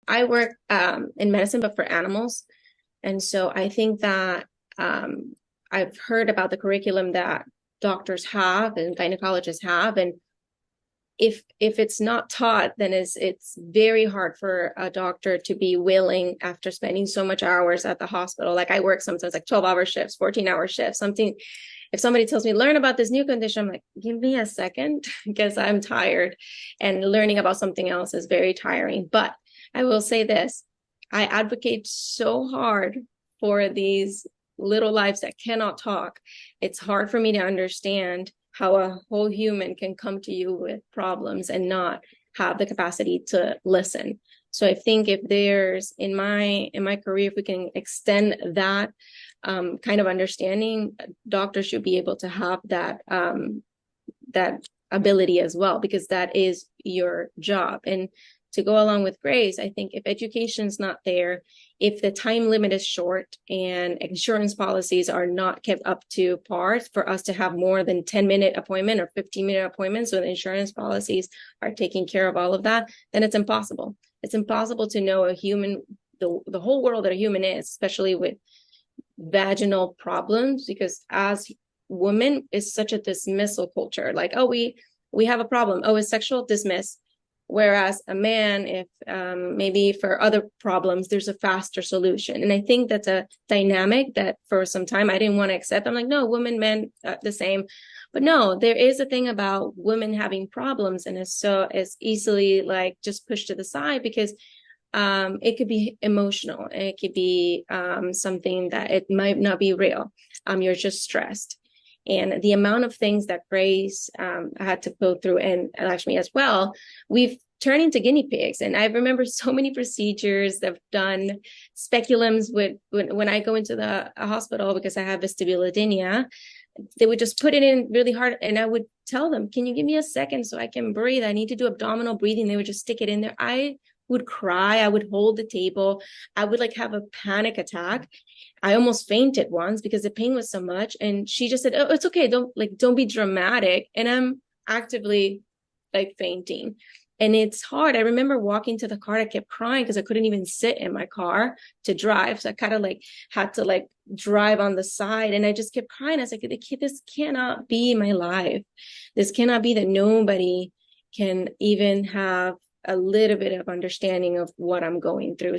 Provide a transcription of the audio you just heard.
I work in medicine, but for animals. And so I think that I've heard about the curriculum that doctors have and gynecologists have. And if it's not taught, then it's very hard for a doctor to be willing after spending so much hours at the hospital. Like I work sometimes like 12-hour shifts, 14-hour shifts, something. If somebody tells me, learn about this new condition, I'm like, give me a second because I'm tired. And learning about something else is very tiring. But I will say this, I advocate so hard for these little lives that cannot talk. It's hard for me to understand how a whole human can come to you with problems and not have the capacity to listen. So I think if there's in my career, if we can extend that kind of understanding, doctors should be able to have that that ability as well, because that is your job. And to go along with Grace, I think if education's not there, if the time limit is short and insurance policies are not kept up to par for us to have more than 10-minute appointment or 15-minute appointments, so the insurance policies are taking care of all of that, then it's impossible. It's impossible to know a human, the whole world that a human is, especially with vaginal problems, because as women is such a dismissal culture. Like, oh, we have a problem. Oh, it's sexual, dismiss. Whereas a man, if maybe for other problems, there's a faster solution. And I think that's a dynamic that for some time I didn't want to accept. I'm like, no, women, men, the same. But no, there is a thing about women having problems, and it's easily like just pushed to the side because it could be emotional. It could be something that it might not be real. You're just stressed. And the amount of things that Grace had to go through, and Lakshmi as well, we've turned into guinea pigs. And I remember so many procedures that I've done, speculums with when I go into the hospital because I have vestibulodynia, they would just put it in really hard. And I would tell them, can you give me a second so I can breathe? I need to do abdominal breathing. They would just stick it in there. I would cry. I would hold the table. I would like have a panic attack. I almost fainted once because the pain was so much. And she just said, oh, it's okay. Don't be dramatic. And I'm actively like fainting. And it's hard. I remember walking to the car. I kept crying because I couldn't even sit in my car to drive. So I kind of like had to like drive on the side. And I just kept crying. I was like, this cannot be my life. This cannot be that nobody can even have a little bit of understanding of what I'm going through.